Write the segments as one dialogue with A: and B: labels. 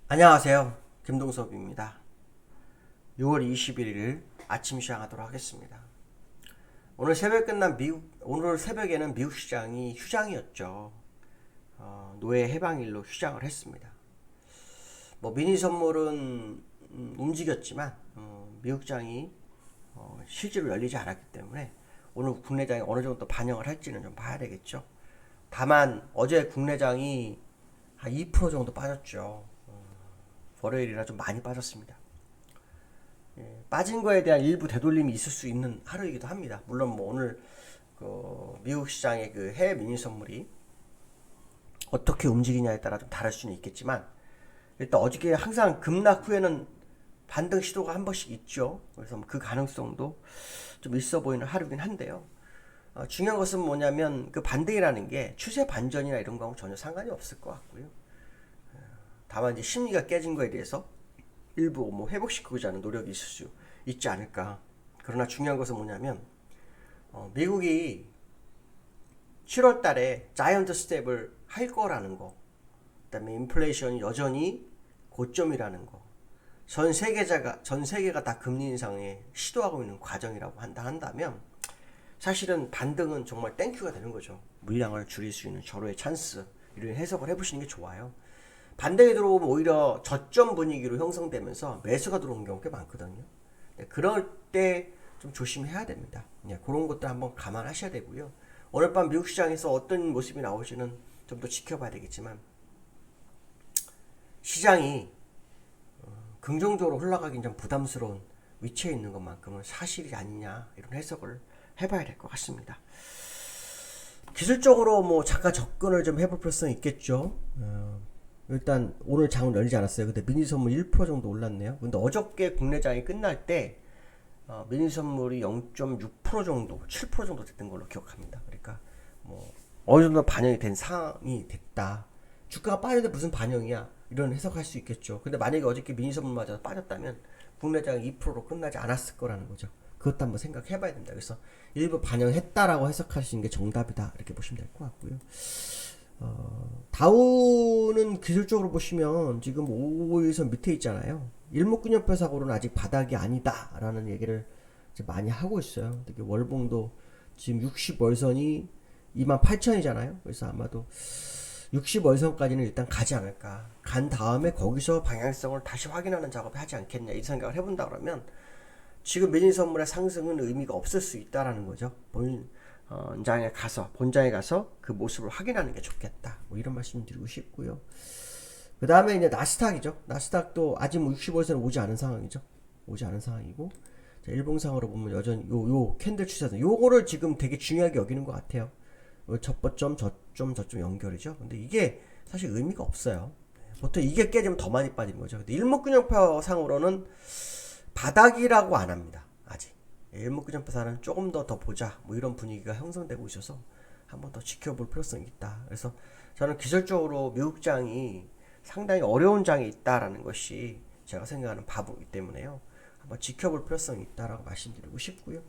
A: 안녕하세요. 김동섭입니다. 6월 21일 아침 시작하도록 하겠습니다. 오늘 새벽에는 미국 시장이 휴장이었죠. 노예 해방일로 휴장을 했습니다. 미니 선물은 움직였지만 미국 장이 실제로 열리지 않았기 때문에 오늘 국내장이 어느 정도 반영을 할지는 좀 봐야 되겠죠. 다만 어제 국내장이 한 2% 정도 빠졌죠. 월요일이라 좀 많이 빠졌습니다. 빠진 거에 대한 일부 되돌림이 있을 수 있는 하루이기도 합니다. 물론 오늘 미국 시장의 그 해외 미니 선물이 어떻게 움직이냐에 따라 좀 다를 수는 있겠지만 일단 어저께 항상 급락 후에는 반등 시도가 한 번씩 있죠. 그래서 그 가능성도 좀 있어 보이는 하루긴 한데요. 중요한 것은 뭐냐면 그 반등이라는 게 추세 반전이나 이런 거하고 전혀 상관이 없을 것 같고요. 다만 이제 심리가 깨진 거에 대해서 일부 회복시키고자 하는 노력이 있을 수 있지 않을까. 그러나 중요한 것은 뭐냐면 미국이 7월 달에 자이언트 스텝을 할 거라는 거, 그다음에 인플레이션이 여전히 고점이라는 거, 전 세계가 다 금리 인상에 시도하고 있는 과정이라고 한다면 사실은 반등은 정말 땡큐가 되는 거죠. 물량을 줄일 수 있는 절호의 찬스, 이런 해석을 해보시는 게 좋아요. 반등이 들어오면 오히려 저점 분위기로 형성되면서 매수가 들어오는 경우가 꽤 많거든요. 그럴 때 좀 조심해야 됩니다. 그런 것도 한번 감안하셔야 되고요. 오늘 밤 미국 시장에서 어떤 모습이 나올지는 좀 더 지켜봐야 되겠지만 시장이 긍정적으로 흘러가긴 좀 부담스러운 위치에 있는 것만큼은 사실이 아니냐, 이런 해석을 해봐야 될 것 같습니다. 기술적으로 잠깐 접근을 좀 해볼 필요성이 있겠죠. 일단 오늘 장은 열리지 않았어요. 근데 미니 선물 1% 정도 올랐네요. 근데 어저께 국내장이 끝날 때 미니 선물이 0.6% 정도, 7% 정도 됐던 걸로 기억합니다. 그러니까 어느 정도 반영이 된 상황이 됐다. 주가가 빠졌는데 무슨 반영이야? 이런 해석할 수 있겠죠. 근데 만약에 어저께 미니 선물 맞아서 빠졌다면 국내장이 2%로 끝나지 않았을 거라는 거죠. 그것도 한번 생각해 봐야 된다. 그래서 일부 반영했다라고 해석하시는 게 정답이다, 이렇게 보시면 될 것 같고요. 다우는 기술적으로 보시면 지금 5일선 밑에 있잖아요. 일목균형표 사고로는 아직 바닥이 아니다라는 얘기를 이제 많이 하고 있어요. 특히 월봉도 지금 60월선이 28,000이잖아요. 그래서 아마도 60월선까지는 일단 가지 않을까. 간 다음에 거기서 방향성을 다시 확인하는 작업을 하지 않겠냐, 이 생각을 해본다 그러면 지금 미니 선물의 상승은 의미가 없을 수 있다라는 거죠. 본장에 가서 그 모습을 확인하는 게 좋겠다. 이런 말씀 드리고 싶고요. 그 다음에 이제 나스닥이죠. 나스닥도 아직 65에서는 오지 않은 상황이죠. 오지 않은 상황이고, 자, 일봉상으로 보면 여전히 요 캔들 추세선, 요거를 지금 되게 중요하게 여기는 것 같아요. 저점, 저점 연결이죠. 근데 이게 사실 의미가 없어요. 보통 이게 깨지면 더 많이 빠지는 거죠. 근데 일목균형표 상으로는 바닥이라고 안 합니다. 아직. 일목균형표사는 조금 더 보자, 이런 분위기가 형성되고 있어서 한번 더 지켜볼 필요성이 있다. 그래서 저는 기술적으로 미국장이 상당히 어려운 장이 있다라는 것이 제가 생각하는 바보이기 때문에요. 한번 지켜볼 필요성이 있다라고 말씀드리고 싶고요.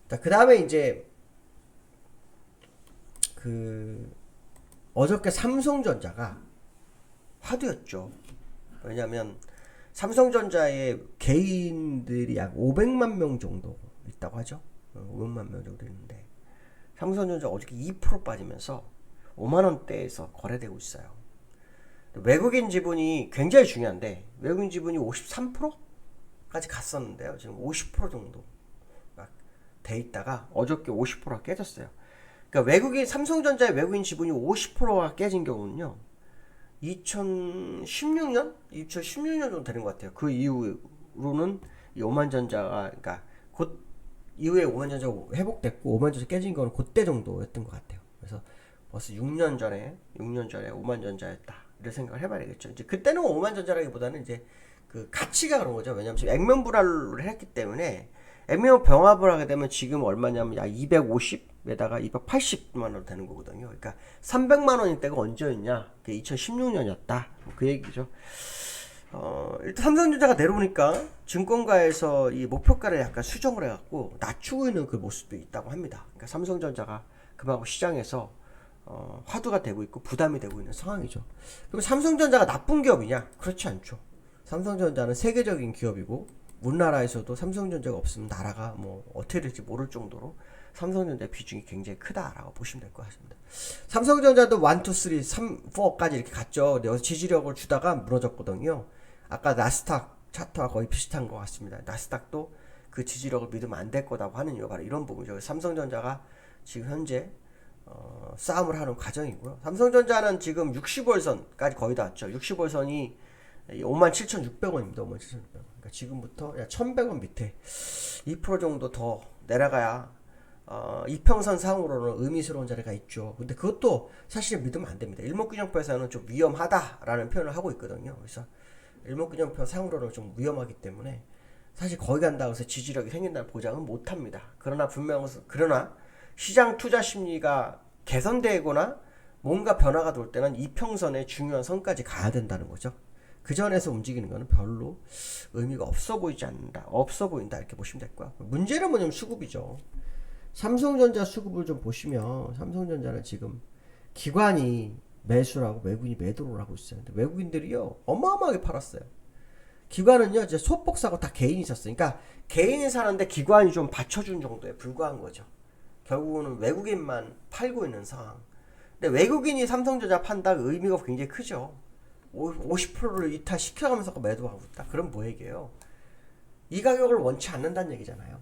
A: 그 다음에 이제 어저께 삼성전자가 화두였죠. 왜냐하면 삼성전자의 개인들이 약 500만 명 정도 있다고 하죠. 500만 명 정도 있는데 삼성전자 어저께 2% 빠지면서 5만원대에서 거래되고 있어요. 외국인 지분이 굉장히 중요한데 외국인 지분이 53%까지 갔었는데요. 지금 50% 정도 돼 있다가 어저께 50%가 깨졌어요. 그러니까 삼성전자의 외국인 지분이 50%가 깨진 경우는요, 2016년 정도 되는 것 같아요. 그 이후로는 이 오만전자가, 그러니까 곧 이후에 오만전자가 회복됐고 오만전자 깨진 거는 그때 정도였던 것 같아요. 그래서 벌써 6년 전에 오만전자였다, 이런 생각을 해봐야 되겠죠. 이제 그때는 오만전자라기보다는 이제 그 가치가 그런 거죠. 왜냐하면 지금 액면 불화를 했기 때문에 액면 병합을 하게 되면 지금 얼마냐면 250에다가 280만 원 되는 거거든요. 그러니까 300만 원일 때가 언제였냐? 2016년이었다. 그 얘기죠. 일단 삼성전자가 내려오니까 증권가에서 이 목표가를 약간 수정을 해갖고 낮추고 있는 그 모습도 있다고 합니다. 그러니까 삼성전자가 그만큼 시장에서 화두가 되고 있고 부담이 되고 있는 상황이죠. 그럼 삼성전자가 나쁜 기업이냐? 그렇지 않죠. 삼성전자는 세계적인 기업이고 우리나라에서도 삼성전자가 없으면 나라가 뭐 어떻게 될지 모를 정도로 삼성전자 비중이 굉장히 크다라고 보시면 될 것 같습니다. 삼성전자도 1, 2, 3, 4까지 이렇게 갔죠. 여기서 지지력을 주다가 무너졌거든요. 아까 나스닥 차트와 거의 비슷한 것 같습니다. 나스닥도 그 지지력을 믿으면 안 될 거라고 하는 이유가 바로 이런 부분이죠. 삼성전자가 지금 현재 싸움을 하는 과정이고요. 삼성전자는 지금 60월선까지 거의 다 왔죠. 60월선이 57,600원입니다. 57,600원. 그러니까 지금부터 1,100원 밑에 2% 정도 더 내려가야 이평선 상으로는 의미스러운 자리가 있죠. 근데 그것도 사실 믿으면 안 됩니다. 일목균형표에서는 좀 위험하다라는 표현을 하고 있거든요. 그래서 일목균형표 상으로는 좀 위험하기 때문에 사실 거기 간다고 해서 지지력이 생긴다는 보장은 못 합니다. 그러나 시장 투자 심리가 개선되거나 뭔가 변화가 돌 때는 이평선의 중요한 선까지 가야 된다는 거죠. 그 전에서 움직이는 거는 별로 의미가 없어 보인다 이렇게 보시면 될 거야. 문제는 뭐냐면 수급이죠. 삼성전자 수급을 좀 보시면 삼성전자는 지금 기관이 매수라고 외국인이 매도를 하고 있어요. 근데 외국인들이요 어마어마하게 팔았어요. 기관은요 이제 소폭 사고 다 개인이 샀어요. 그러니까 개인이 사는데 기관이 좀 받쳐준 정도에 불과한 거죠. 결국은 외국인만 팔고 있는 상황. 근데 외국인이 삼성전자 판다 의미가 굉장히 크죠. 50%를 이탈시켜가면서 매도하고 있다. 그럼 뭐 얘기예요? 이 가격을 원치 않는다는 얘기잖아요.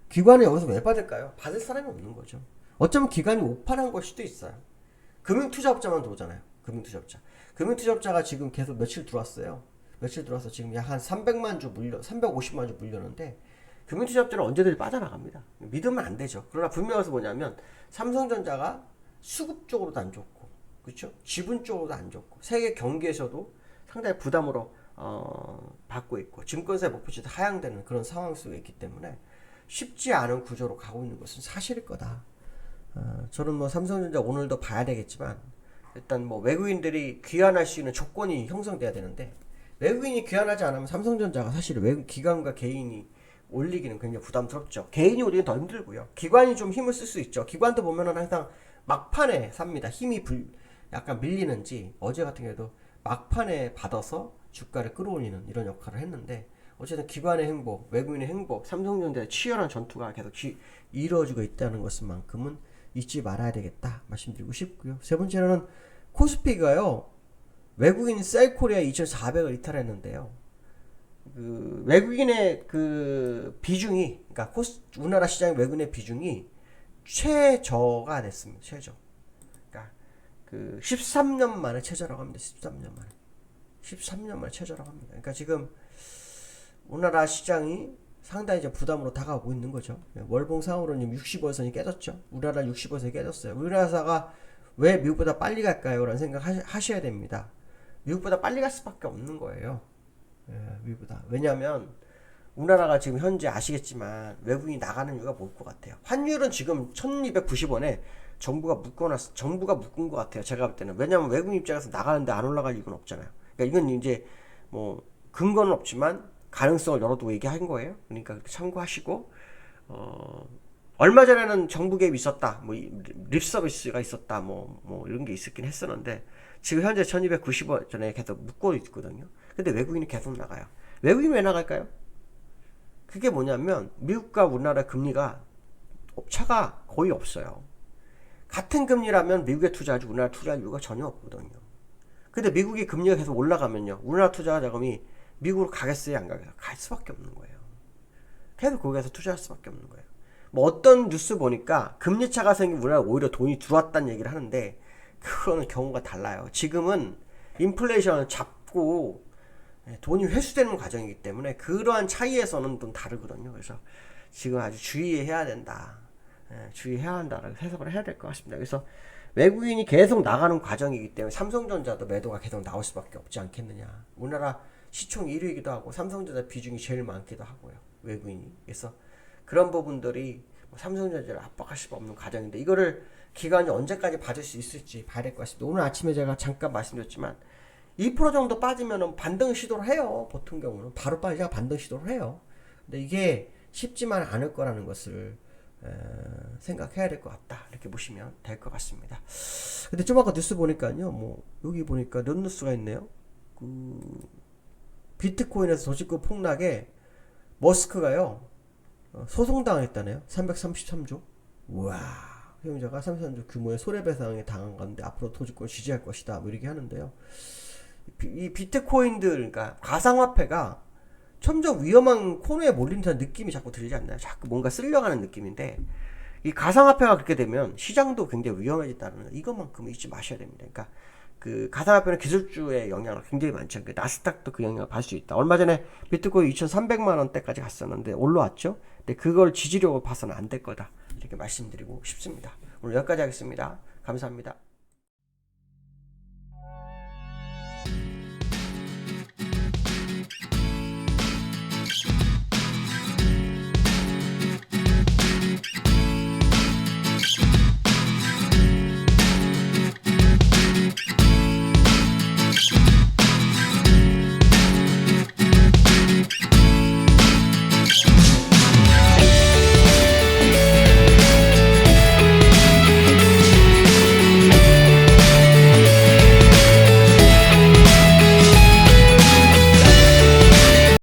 A: 기관은 여기서 왜 받을까요? 받을 사람이 없는 거죠. 어쩌면 기관이 오판한 걸 수도 있어요. 금융투자업자만 들어오잖아요. 금융투자업자가 지금 계속 며칠 들어왔어요. 며칠 들어와서 지금 약 한 350만 주 물렸는데 금융투자업자는 언제든지 빠져나갑니다. 믿으면 안 되죠. 그러나 분명해서 뭐냐면 삼성전자가 수급 쪽으로도 안 좋고 그렇죠? 지분 쪽으로도 안 좋고 세계 경기에서도 상당히 부담으로 받고 있고 증권사의 목표치도 하향되는 그런 상황 속에 있기 때문에 쉽지 않은 구조로 가고 있는 것은 사실일 거다. 저는 뭐 삼성전자 오늘도 봐야 되겠지만 일단 뭐 외국인들이 귀환할 수 있는 조건이 형성돼야 되는데 외국인이 귀환하지 않으면 삼성전자가 사실 외국 기관과 개인이 올리기는 굉장히 부담스럽죠. 개인이 올리기는 더 힘들고요. 기관이 좀 힘을 쓸 수 있죠. 기관도 보면은 항상 막판에 삽니다. 약간 밀리는지 어제 같은 경우에도 막판에 받아서 주가를 끌어올리는 이런 역할을 했는데 어쨌든 기관의 행복, 외국인의 행복, 삼성전자의 치열한 전투가 계속 이루어지고 있다는 것만큼은 잊지 말아야 되겠다 말씀드리고 싶고요. 세 번째로는 코스피가요. 외국인 셀코리아 2,400을 이탈했는데요. 그 외국인의 그 비중이 그러니까 우리나라 시장 외국인의 비중이 최저가 됐습니다. 최저. 그러니까 그 13년 만에 최저라고 합니다. 13년 만에 최저라고 합니다. 그러니까 지금 우리나라 시장이 상당히 이제 부담으로 다가오고 있는 거죠. 월봉상으로는 60월선이 깨졌죠. 우리나라 60월선이 깨졌어요. 우리나라가 왜 미국보다 빨리 갈까요? 라는 생각 하셔야 됩니다. 미국보다 빨리 갈 수밖에 없는 거예요. 미국보다. 왜냐하면 우리나라가 지금 현재 아시겠지만 외국인이 나가는 이유가 뭘 것 같아요. 환율은 지금 1290원에 정부가 묶은 것 같아요. 제가 볼 때는. 왜냐하면 외국인 입장에서 나가는데 안 올라갈 이유는 없잖아요. 그러니까 이건 이제 뭐 근거는 없지만 가능성을 열어두고 얘기한 거예요. 그러니까 참고하시고 얼마 전에는 정부 개입이 있었다. 뭐 립 서비스가 있었다. 뭐 이런 게 있었긴 했었는데 지금 현재 1290원 전에 계속 묶고 있거든요. 근데 외국인이 계속 나가요. 외국인이 왜 나갈까요? 그게 뭐냐면 미국과 우리나라 금리가 차가 거의 없어요. 같은 금리라면 미국에 투자하지 우리나라 투자할 이유가 전혀 없거든요. 근데 미국이 금리가 계속 올라가면요. 우리나라 투자 자금이 미국으로 가겠어요? 안 가겠어요? 갈 수밖에 없는 거예요. 계속 거기에서 투자할 수밖에 없는 거예요. 뭐 어떤 뉴스 보니까 금리 차가 생기면 우리나라 오히려 돈이 들어왔다는 얘기를 하는데 그거는 경우가 달라요. 지금은 인플레이션을 잡고 돈이 회수되는 과정이기 때문에 그러한 차이에서는 좀 다르거든요. 그래서 지금 아주 주의해야 된다. 주의해야 한다라고 해석을 해야 될 것 같습니다. 그래서 외국인이 계속 나가는 과정이기 때문에 삼성전자도 매도가 계속 나올 수밖에 없지 않겠느냐. 우리나라 시총 1위이기도 하고 삼성전자 비중이 제일 많기도 하고요. 외국인이. 그래서 그런 부분들이 삼성전자를 압박할 수가 없는 과정인데 이거를 기관이 언제까지 받을 수 있을지 봐야 될 것 같습니다. 오늘 아침에 제가 잠깐 말씀드렸지만 2% 정도 빠지면 반등 시도를 해요. 보통 경우는 바로 빠지자 반등 시도를 해요. 근데 이게 쉽지만 않을 거라는 것을 생각해야 될 것 같다. 이렇게 보시면 될 것 같습니다. 근데 좀 아까 뉴스 보니까요, 뭐 여기 보니까 이런 뉴스가 있네요. 그 비트코인에서 도시급 폭락에 머스크가요 소송당했다네요. 333조. 우와. 사용자가 33조 규모의 손해배상에 당한 건데 앞으로 도지권 지지할 것이다. 뭐 이렇게 하는데요. 이 비트코인들, 그러니까 가상화폐가 점점 위험한 코너에 몰리는 듯한 느낌이 자꾸 들지 않나요? 자꾸 뭔가 쓸려가는 느낌인데, 이 가상화폐가 그렇게 되면 시장도 굉장히 위험해진다는 이것만큼 잊지 마셔야 됩니다. 그러니까 그 가상화폐는 기술주의 영향을 굉장히 많죠. 그 나스닥도 그 영향을 받을 수 있다. 얼마 전에 비트코인 2,300만 원대까지 갔었는데 올라왔죠. 근데 그걸 지지력으로 봐서는 안 될 거다. 이렇게 말씀드리고 싶습니다. 오늘 여기까지 하겠습니다. 감사합니다.